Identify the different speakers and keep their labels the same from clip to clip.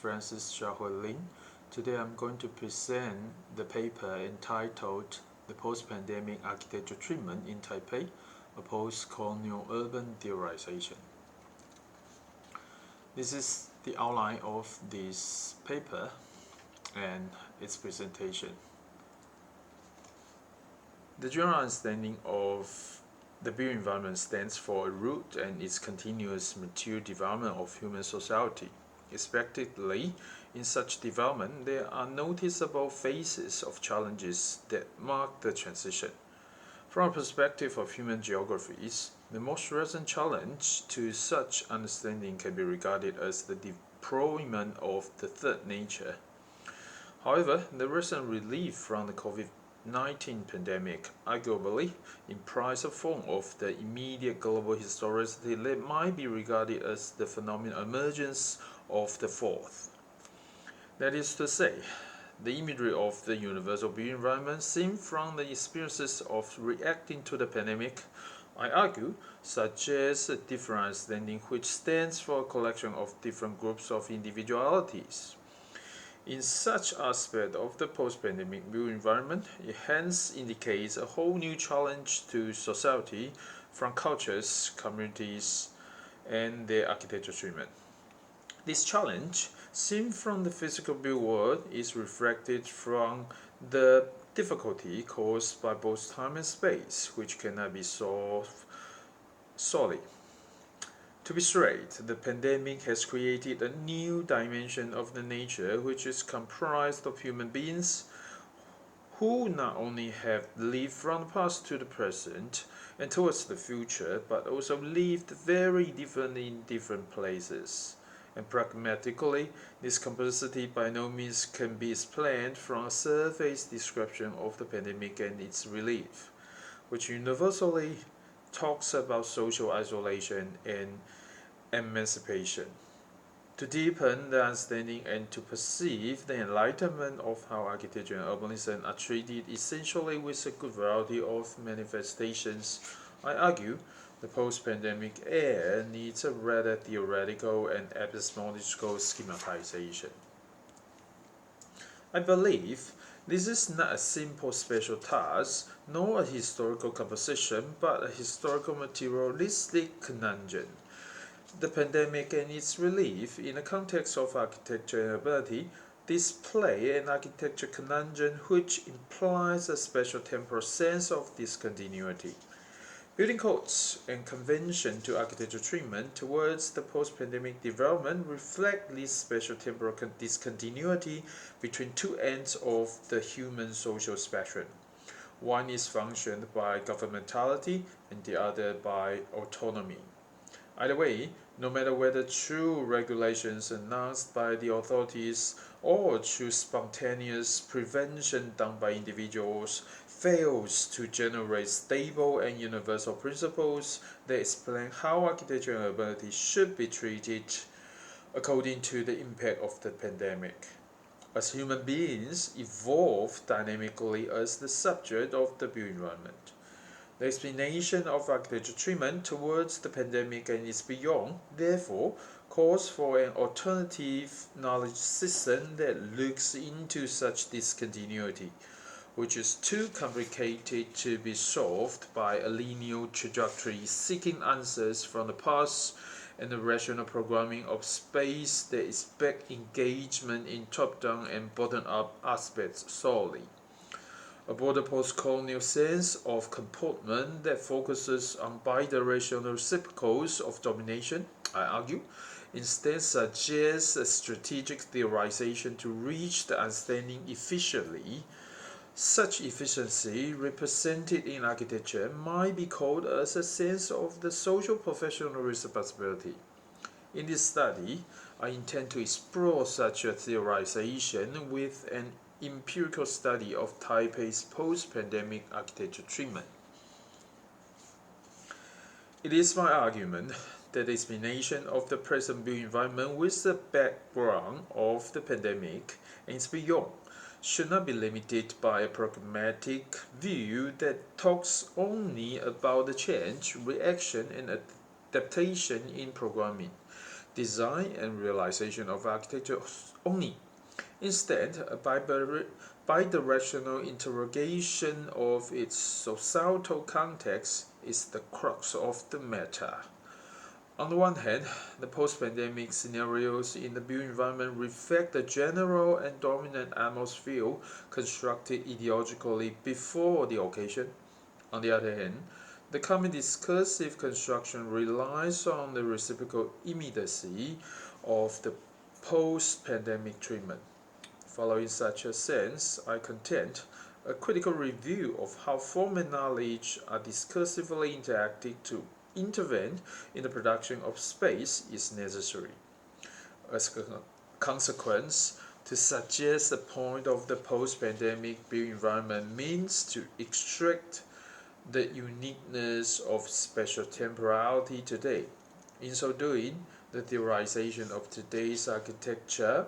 Speaker 1: Francis Xiaohui Lin. Today I'm going to present the paper entitled The Post-Pandemic Architecture Treatment in Taipei, a Postcolonial-urban Theorisation. This is the outline of this paper and its presentation. The general understanding of the built environment stands for a root and its continuous mature development of human society. Expectedly, in such development, there are noticeable phases of challenges that mark the transition. From a perspective of human geographies, the most recent challenge to such understanding can be regarded as the deployment of the third nature. However, the recent relief from the COVID-19 pandemic arguably implies a form of the immediate global historicity that might be regarded as the phenomenal emergence of the fourth. That is to say, the imagery of the universal built environment seen from the experiences of reacting to the pandemic, I argue, suggests a different understanding which stands for a collection of different groups of individualities. In such aspect of the post-pandemic built environment, it hence indicates a whole new challenge to society from cultures, communities, and their architectural treatment. This challenge, seen from the physical built world, is reflected from the difficulty caused by both time and space, which cannot be solved solely. To be straight, the pandemic has created a new dimension of the nature which is comprised of human beings who not only have lived from the past to the present and towards the future, but also lived very differently in different places. And pragmatically, this complexity by no means can be explained from a surface description of the pandemic and its relief, which universally talks about social isolation and emancipation. To deepen the understanding and to perceive the enlightenment of how architecture and urbanism are treated essentially with a good variety of manifestations, I argue the post-pandemic era needs a rather theoretical and epistemological schematization. I believe this is not a simple spatial task, nor a historical composition, but a historical materialistic conundrum. The pandemic and its relief, in the context of architecture and urbanity, display an architecture conundrum which implies a special temporal sense of discontinuity. Building codes and convention to architecture treatment towards the post-pandemic development reflect this special temporal discontinuity between two ends of the human social spectrum. One is functioned by governmentality and the other by autonomy. Either way, no matter whether through regulations announced by the authorities or through spontaneous prevention done by individuals, fails to generate stable and universal principles that explain how architecture and urbanity should be treated according to the impact of the pandemic. As human beings evolve dynamically as the subject of the built environment. The explanation of architecture treatment towards the pandemic and its beyond, therefore, calls for an alternative knowledge system that looks into such discontinuity, which is too complicated to be solved by a linear trajectory seeking answers from the past and the rational programming of space that expect engagement in top-down and bottom-up aspects solely. A broader post-colonial sense of comportment that focuses on bidirectional reciprocals of domination, I argue, instead suggests a strategic theorization to reach the understanding efficiently. Such efficiency, represented in architecture, might be called as a sense of the social professional responsibility. In this study, I intend to explore such a theorization with an empirical study of Taipei's post-pandemic architecture treatment. It is my argument that the explanation of the present built environment with the background of the pandemic and its beyond should not be limited by a pragmatic view that talks only about the change, reaction, and adaptation in programming. design and realization of architecture only. Instead, a bidirectional interrogation of its societal context is the crux of the matter. On the one hand, the post-pandemic scenarios in the built environment reflect the general and dominant atmosphere constructed ideologically before the occasion. On the other hand, the common discursive construction relies on the reciprocal immediacy of the post-pandemic treatment. Following such a sense, I contend a critical review of how form and knowledge are discursively interacting to intervene in the production of space is necessary. As a consequence, to suggest the point of the post-pandemic built environment means to extract the uniqueness of spatial temporality today. In so doing, the theorization of today's architecture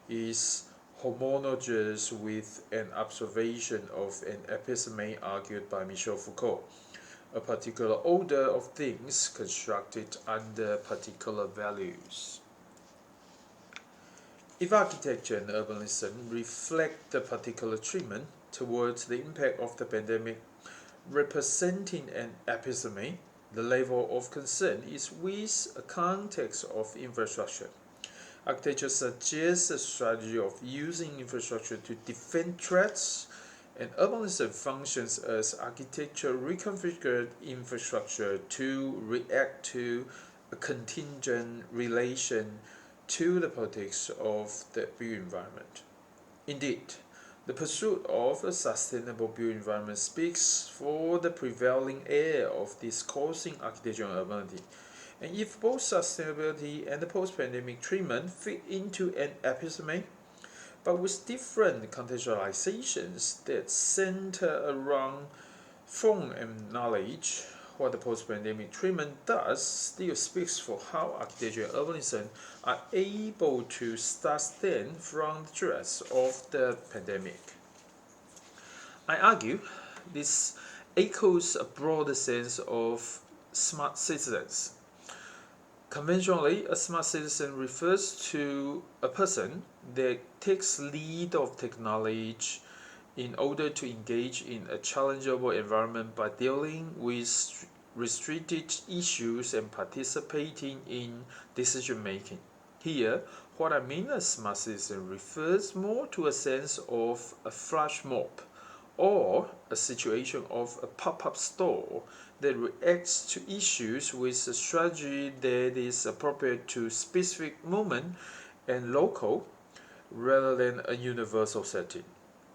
Speaker 1: is homologous with an observation of an episteme argued by Michel Foucault, a particular order of things constructed under particular values. If architecture and urbanism reflect the particular treatment towards the impact of the pandemic representing an episteme, the level of concern is with a context of infrastructure. Architecture suggests a strategy of using infrastructure to defend threats, and urbanism functions as architecture reconfigured infrastructure to react to a contingent relation to the politics of the built environment. Indeed, the pursuit of a sustainable built environment speaks for the prevailing air of discoursing architecture and urbanity. And if both sustainability and the post-pandemic treatment fit into an episteme, but with different contextualizations that center around form and knowledge, what the post-pandemic treatment does still speaks for how architecture and urbanism are able to sustain from the threats of the pandemic. I argue this echoes a broader sense of smart citizens. Conventionally, a smart citizen refers to a person that takes lead of technology in order to engage in a challengeable environment by dealing with restricted issues and participating in decision making. Here, what I mean as smart citizen refers more to a sense of a flash mob or a situation of a pop-up store that reacts to issues with a strategy that is appropriate to specific moment and local rather than a universal setting.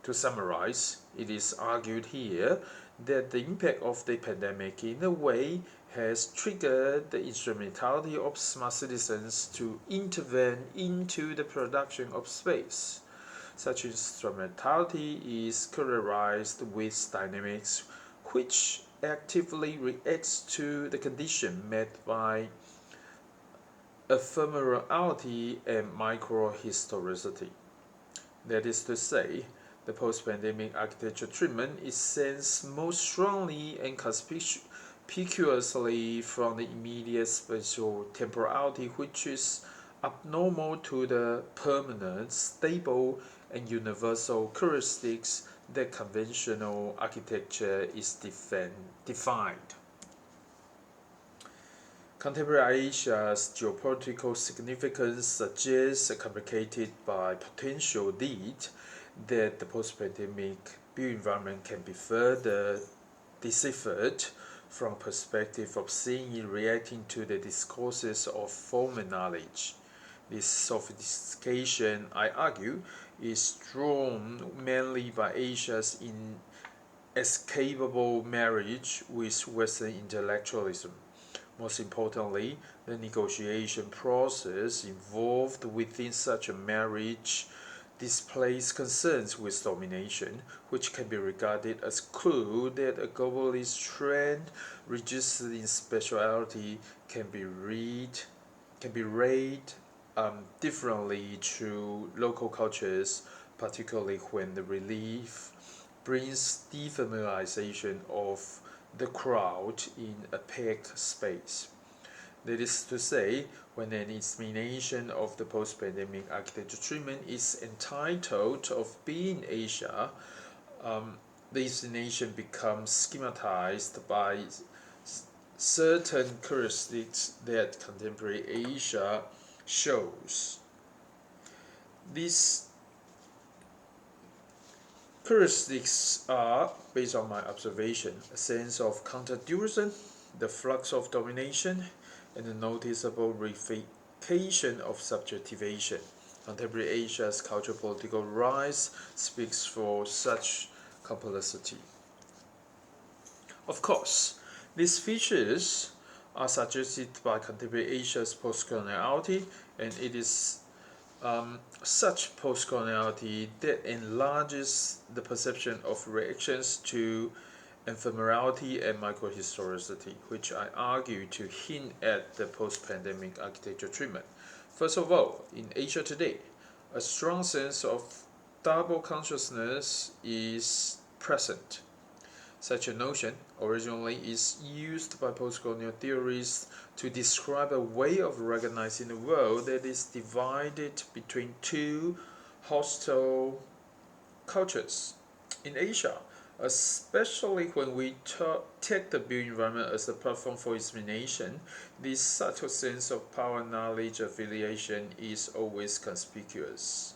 Speaker 1: To summarize, it is argued here that the impact of the pandemic in a way has triggered the instrumentality of smart citizens to intervene into the production of space. Such instrumentality is characterized with dynamics which actively reacts to the condition met by ephemerality and microhistoricity. That is to say, the post-pandemic architecture treatment is sensed most strongly and conspicuously from the immediate spatial temporality which is abnormal to the permanent, stable, and universal characteristics that conventional architecture is defined. Contemporary Asia's geopolitical significance suggests, complicated by potential need, that the post-pandemic built environment can be further deciphered from perspective of seeing it reacting to the discourses of form and knowledge. This sophistication, I argue, is drawn mainly by Asia's inescapable marriage with Western intellectualism. Most importantly, the negotiation process involved within such a marriage displays concerns with domination, which can be regarded as clue that a globalist trend registered in spatiality can be read differently through local cultures, particularly when the relief brings defamiliarization of the crowd in a packed space. That is to say, when an examination of the post-pandemic architecture treatment is entitled of being Asia, the examination becomes schematized by certain characteristics that contemporary Asia shows. These characteristics are, based on my observation, a sense of counter-dualism, the flux of domination, and the noticeable reification of subjectivation. Contemporary Asia's cultural political rise speaks for such complexity. Of course, these features are suggested by contemporary Asia's postcoloniality, and it is such postcoloniality that enlarges the perception of reactions to ephemerality and microhistoricity, which I argue to hint at the post-pandemic architecture treatment. First of all, in Asia today, a strong sense of double consciousness is present. Such a notion originally is used by postcolonial theorists to describe a way of recognizing the world that is divided between two hostile cultures. In Asia, especially when we take the built environment as a platform for examination, this subtle sense of power, knowledge, affiliation is always conspicuous.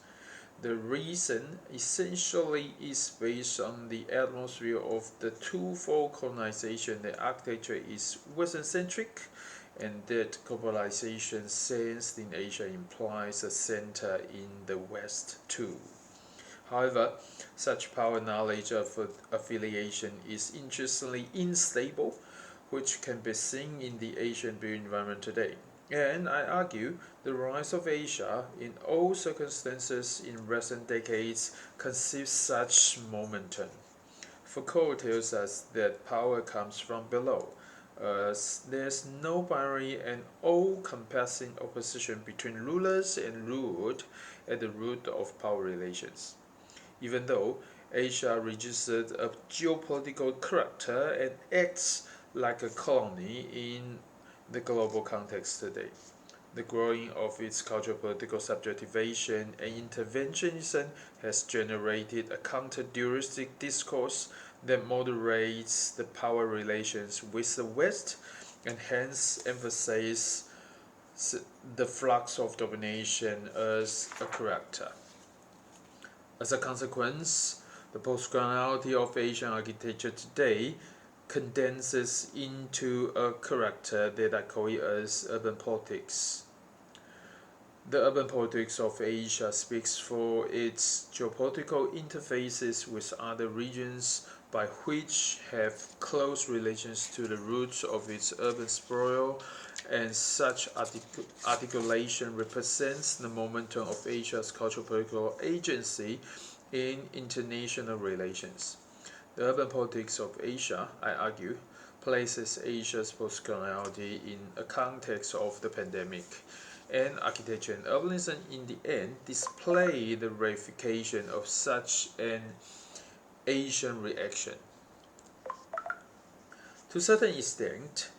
Speaker 1: The reason essentially is based on the atmosphere of the twofold colonization that architecture is Western-centric and that globalization sensed in Asia implies a center in the West too. However, such power knowledge of affiliation is interestingly unstable, which can be seen in the Asian built environment today. And I argue the rise of Asia in all circumstances in recent decades conceives such momentum. Foucault tells us that power comes from below. There's no binary and all-compassing opposition between rulers and ruled at the root of power relations. Even though Asia registered a geopolitical character and acts like a colony in the global context today, the growing of its cultural political subjectivation and interventionism has generated a counter-dualistic discourse that moderates the power relations with the West and hence emphasizes the flux of domination as a character. As a consequence, the postcoloniality of Asian architecture today condenses into a character that I call it as urban politics. The urban politics of Asia speaks for its geopolitical interfaces with other regions by which have close relations to the roots of its urban sprawl, and such articulation represents the momentum of Asia's cultural political agency in international relations. The urban politics of Asia, I argue, places Asia's postcoloniality in a context of the pandemic, and architecture and urbanism in the end display the reification of such an Asian reaction. To a certain extent,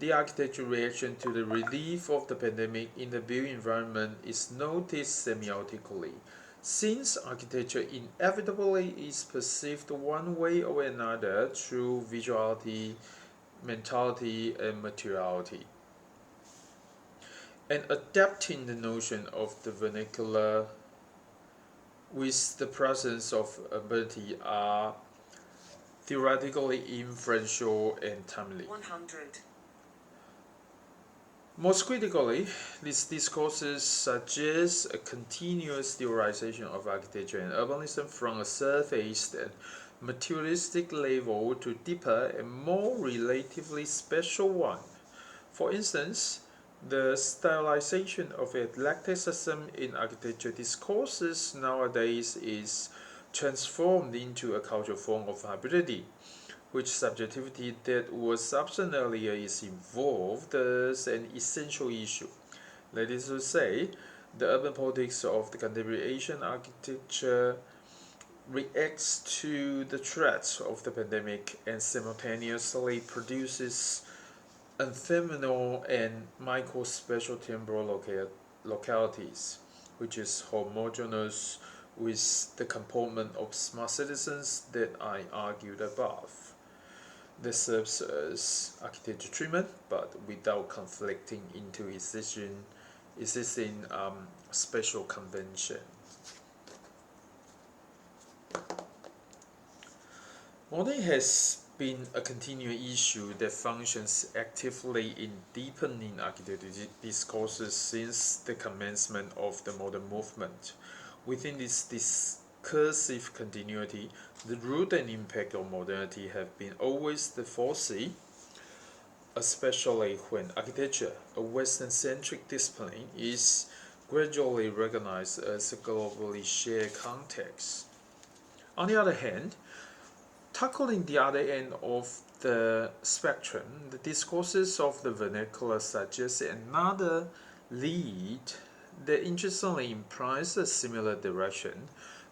Speaker 1: the architectural reaction to the relief of the pandemic in the built environment is noticed semiotically, since architecture inevitably is perceived one way or another through visuality, mentality, and materiality. And adapting the notion of the vernacular with the presence of ability are theoretically influential and timely.
Speaker 2: 100.
Speaker 1: Most critically, these discourses suggest a continuous theorization of architecture and urbanism from a surface and materialistic level to deeper and more relatively special one. For instance, the stylization of eclecticism in architecture discourses nowadays is transformed into a cultural form of hybridity, which subjectivity that was absent earlier is involved as an essential issue. That is to say, the urban politics of the contemporary Asian architecture reacts to the threats of the pandemic and simultaneously produces ephemeral and microspatial temporal localities, which is homogeneous with the component of smart citizens that I argued above. This serves as architecture treatment, but without conflicting into existing spatial convention. Modeling has been a continuing issue that functions actively in deepening architecture discourses since the commencement of the modern movement. Within this discursive continuity, the root and impact of modernity have been always the foci, especially when architecture, a Western-centric discipline, is gradually recognized as a globally shared context. On the other hand, tackling the other end of the spectrum, the discourses of the vernacular suggest another lead that interestingly implies a similar direction.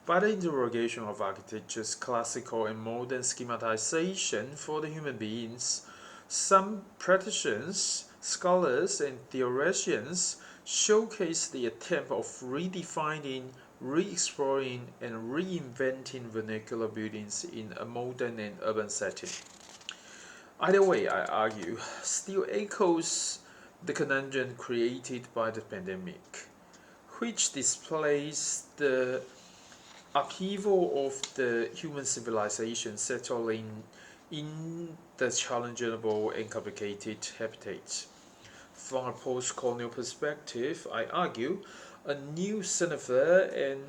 Speaker 1: By the interrogation of architecture's classical and modern schematization for the human beings, some practitioners, scholars, and theoreticians showcase the attempt of redefining, re-exploring, and reinventing vernacular buildings in a modern and urban setting. Either way, I argue, still echoes the conundrum created by the pandemic, which displays the upheaval of the human civilization settling in the challengeable and complicated habitats. From a post-colonial perspective, I argue, a new cinephere and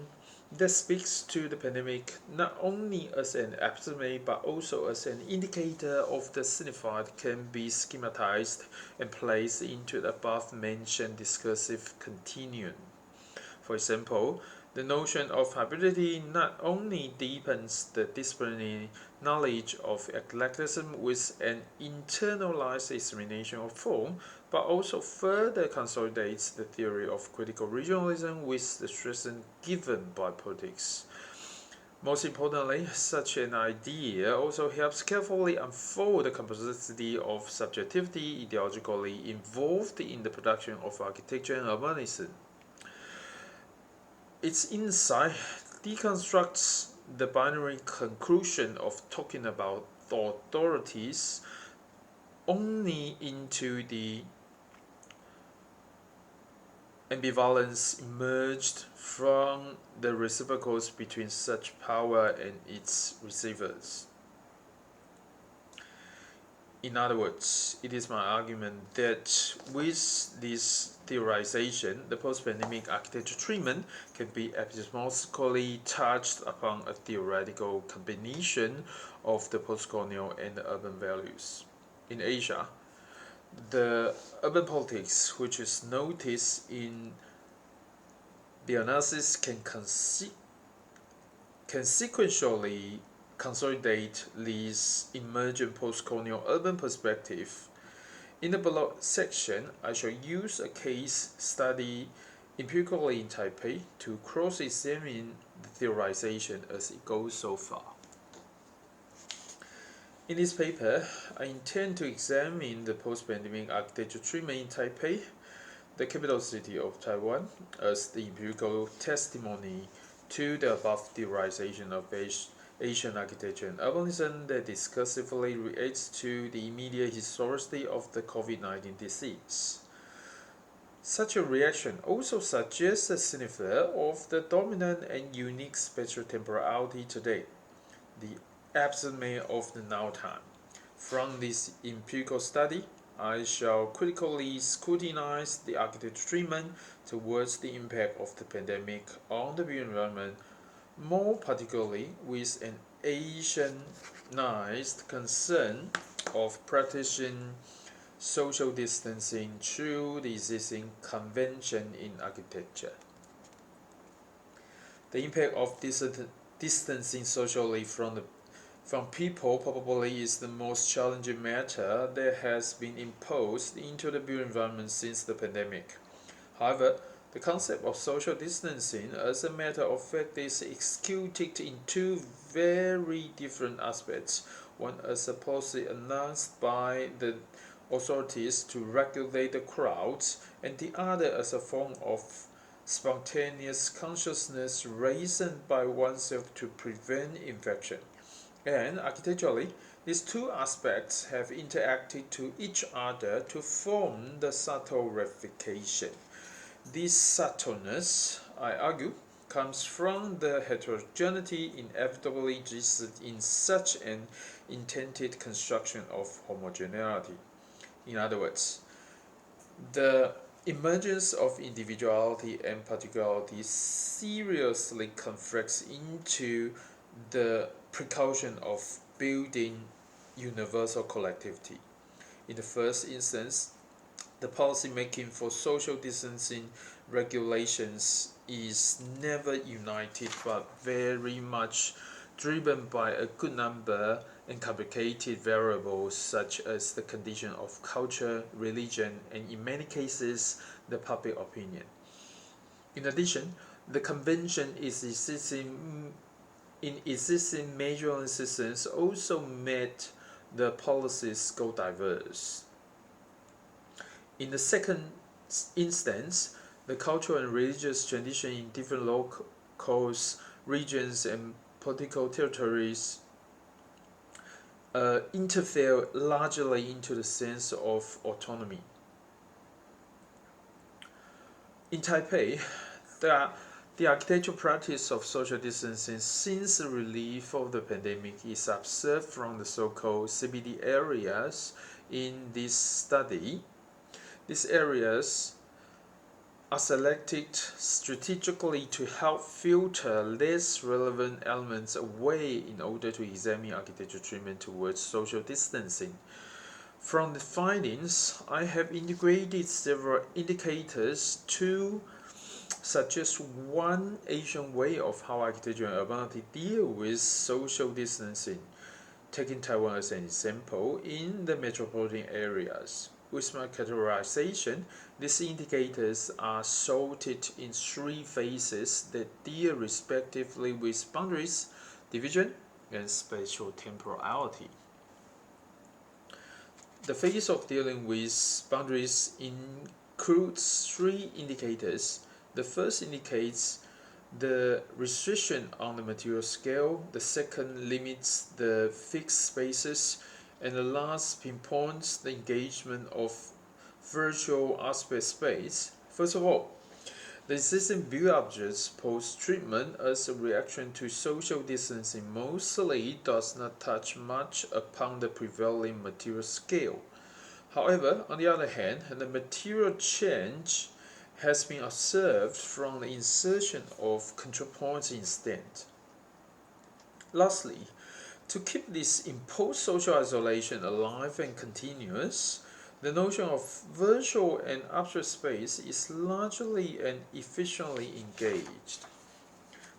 Speaker 1: that speaks to the pandemic not only as an epidemic but also as an indicator of the signified can be schematized and placed into the above-mentioned discursive continuum. For example, the notion of hybridity not only deepens the disciplinary knowledge of eclecticism with an internalized examination of form, but also further consolidates the theory of critical regionalism with the stress given by politics. Most importantly, such an idea also helps carefully unfold the complexity of subjectivity ideologically involved in the production of architecture and urbanism. Its insight deconstructs the binary conclusion of talking about authorities only into the ambivalence emerged from the reciprocals between such power and its receivers. In other words, it is my argument that with this theorization, the post-pandemic architecture treatment can be epistemologically touched upon a theoretical combination of the post-colonial and the urban values. In Asia, the urban politics, which is noticed in the analysis, can sequentially consolidate this emergent post-colonial urban perspective. In the below section, I shall use a case study empirically in Taipei to cross-examine the theorization as it goes so far. In this paper, I intend to examine the post-pandemic architecture treatment in Taipei, the capital city of Taiwan, as the empirical testimony to the above theorization of Asian architecture and urbanism that discursively relates to the immediate historicity of the COVID-19 disease. Such a reaction also suggests a signifier of the dominant and unique spatial temporality today, the epitome of the now time. From this empirical study, I shall critically scrutinize the architecture treatment towards the impact of the pandemic on the built environment, more particularly with an Asianized concern of practicing social distancing through the existing convention in architecture. The impact of distancing socially from people probably is the most challenging matter that has been imposed into the built environment since the pandemic. However, the concept of social distancing as a matter of fact is executed in two very different aspects. One as a policy announced by the authorities to regulate the crowds, and the other as a form of spontaneous consciousness raised by oneself to prevent infection. And architecturally, these two aspects have interacted to each other to form the subtle ramification. This subtleness, I argue, comes from the heterogeneity inevitably existed in such an intended construction of homogeneity. In other words, the emergence of individuality and particularity seriously conflicts into the precaution of building universal collectivity. In the first instance, the policy making for social distancing regulations is never united but very much driven by a good number and complicated variables such as the condition of culture, religion, and in many cases, the public opinion. In addition, the convention in existing measuring systems also made the policies go diverse. In the second instance, the cultural and religious tradition in different locales, regions, and political territories interfere largely into the sense of autonomy. In Taipei, the architectural practice of social distancing since the relief of the pandemic is observed from the so-called CBD areas in this study. These areas are selected strategically to help filter less relevant elements away in order to examine architectural treatment towards social distancing. From the findings, I have integrated several indicators to suggest one Asian way of how architecture and urbanity deal with social distancing, taking Taiwan as an example in the metropolitan areas. With my categorization, these indicators are sorted in three phases that deal respectively with boundaries, division, and spatial temporality. The phase of dealing with boundaries includes three indicators. The first indicates the restriction on the material scale, the second limits the fixed spaces, and the last pinpoints the engagement of virtual aspect space. First of all, the existing view objects post-treatment as a reaction to social distancing mostly does not touch much upon the prevailing material scale. However, on the other hand, the material change has been observed from the insertion of control points instead. Lastly, to keep this imposed social isolation alive and continuous, the notion of virtual and abstract space is largely and efficiently engaged.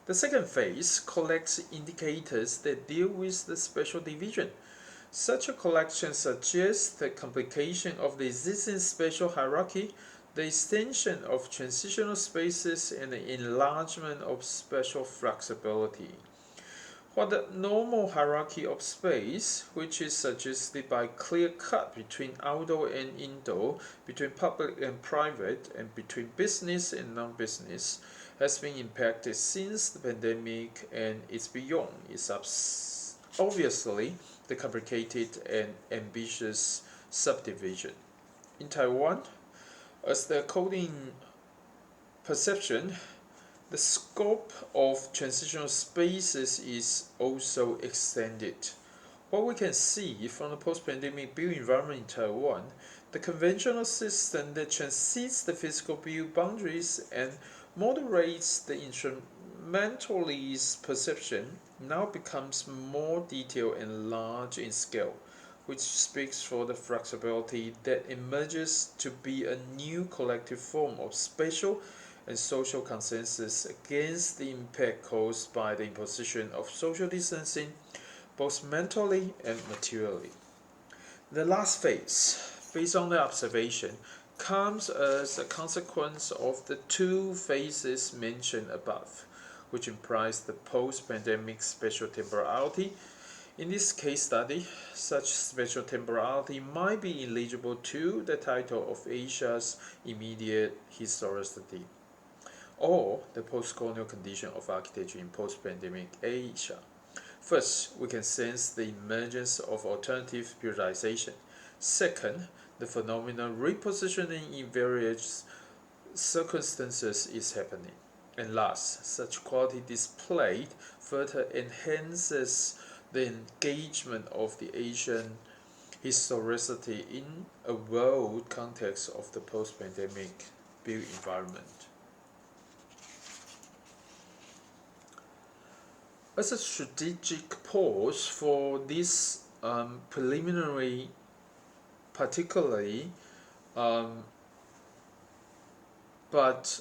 Speaker 1: The second phase collects indicators that deal with the spatial division. Such a collection suggests the complication of the existing spatial hierarchy, the extension of transitional spaces, and the enlargement of spatial flexibility. While the normal hierarchy of space, which is suggested by clear cut between outdoor and indoor, between public and private, and between business and non-business, has been impacted since the pandemic and is beyond, is obviously the complicated and ambitious subdivision. In Taiwan, as the coding perception, the scope of transitional spaces is also extended. What we can see from the post-pandemic built environment in Taiwan, the conventional system that transcends the physical built boundaries and moderates the instrumentalist perception now becomes more detailed and large in scale, which speaks for the flexibility that emerges to be a new collective form of spatial and social consensus against the impact caused by the imposition of social distancing, both mentally and materially. The last phase, based on the observation, comes as a consequence of the two phases mentioned above, which implies the post-pandemic spatial temporality In this case study, such spatial temporality might be eligible to the title of Asia's immediate historicity, or the post-colonial condition of architecture in post-pandemic Asia. First, we can sense the emergence of alternative periodization. Second, the phenomenal repositioning in various circumstances is happening. And last, such quality displayed further enhances the engagement of the Asian historicity in a world context of the post-pandemic built environment. As a strategic pause for this preliminary, particularly but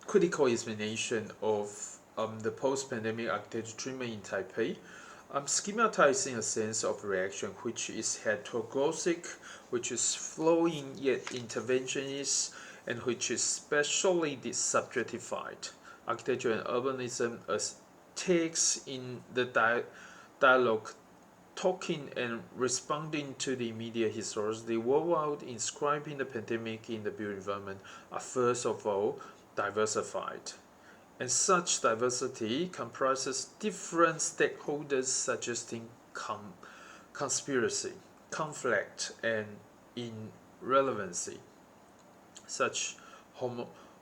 Speaker 1: critical examination of the post-pandemic architecture treatment in Taipei, schematizing a sense of reaction which is heteroglyphic, which is flowing yet interventionist, and which is specially subjectified. Architecture and urbanism as takes in the dialogue, talking and responding to the immediate historicity worldwide, inscribing the pandemic in the built environment are first of all diversified. And such diversity comprises different stakeholders suggesting conspiracy, conflict, and irrelevancy. Such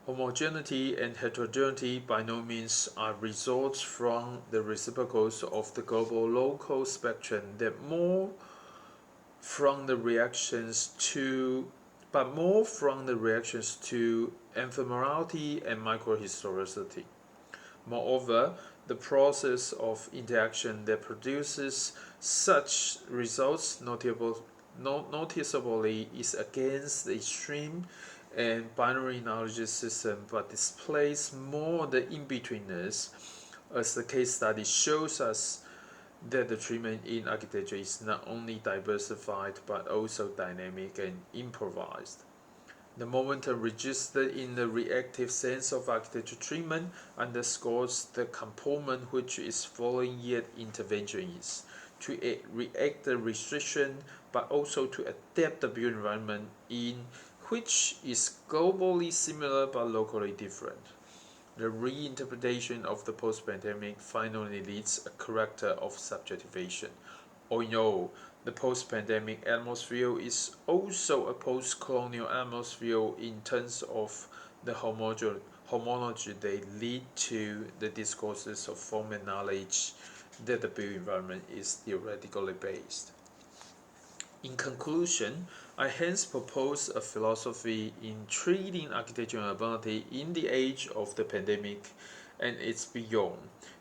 Speaker 1: homogeneity and heterogeneity by no means are results from the reciprocals of the global-local spectrum, that more from the reactions to ephemerality and microhistoricity. Moreover, the process of interaction that produces such results noticeably is against the extreme and binary knowledge system, but displays more the in-betweenness, as the case study shows us that the treatment in architecture is not only diversified but also dynamic and improvised. The momentum registered in the reactive sense of architecture treatment underscores the component which is following yet interventionist, to react the restriction but also to adapt the built environment in which is globally similar but locally different. The reinterpretation of the post-pandemic finally leads a character of subjectivation. All in all, the post-pandemic atmosphere is also a post-colonial atmosphere in terms of the homology they lead to the discourses of form and knowledge that the built environment is theoretically based. In conclusion, I hence propose a philosophy in treating architecture and urbanity in the age of the pandemic and its beyond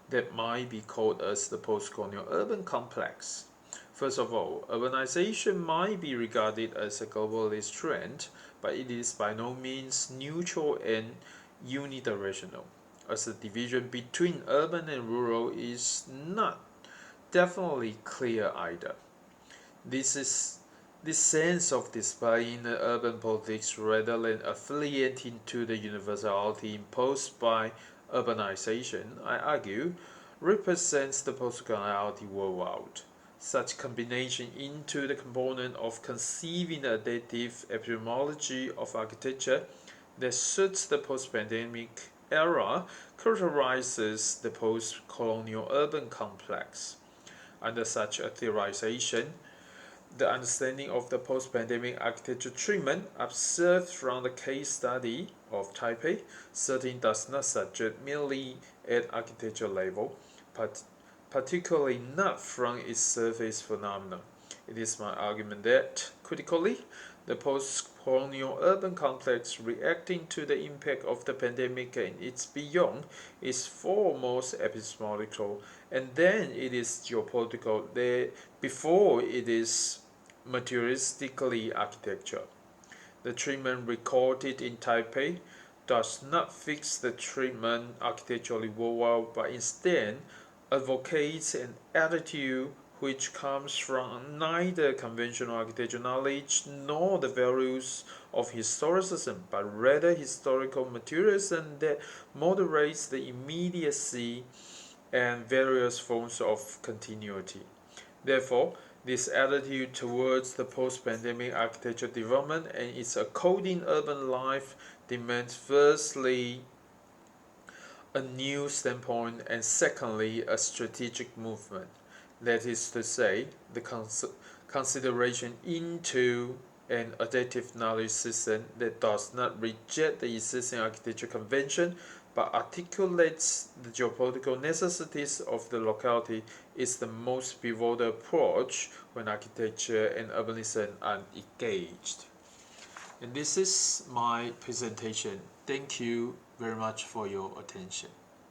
Speaker 1: that might be called as the post-colonial-urban complex. First of all, urbanization might be regarded as a globalist trend, but it is by no means neutral and unidirectional, as the division between urban and rural is not definitely clear either. This sense of displaying the urban politics rather than affiliating to the universality imposed by urbanization, I argue, represents the post-coloniality worldwide. Such combination into the component of conceiving the adaptive epistemology of architecture that suits the post-pandemic era characterizes the post-colonial urban complex. Under such a theorization, the understanding of the post-pandemic architecture treatment observed from the case study of Taipei certainly does not suggest merely at architecture level, but particularly not from its surface phenomena. It is my argument that, critically, the post-colonial urban complex reacting to the impact of the pandemic and its beyond is foremost epistemological, and then it is geopolitical before it is materialistically architecture. The treatment recorded in Taipei does not fix the treatment architecturally worldwide, but instead advocates an attitude which comes from neither conventional architecture knowledge nor the values of historicism, but rather historical materialism that moderates the immediacy and various forms of continuity. Therefore, this attitude towards the post-pandemic architecture development and its according urban life demands firstly a new standpoint and secondly a strategic movement. That is to say, the consideration into an adaptive knowledge system that does not reject the existing architecture convention but articulates the geopolitical necessities of the locality is the most pivotal approach when architecture and urbanism are engaged. And this is my presentation. Thank you very much for your attention.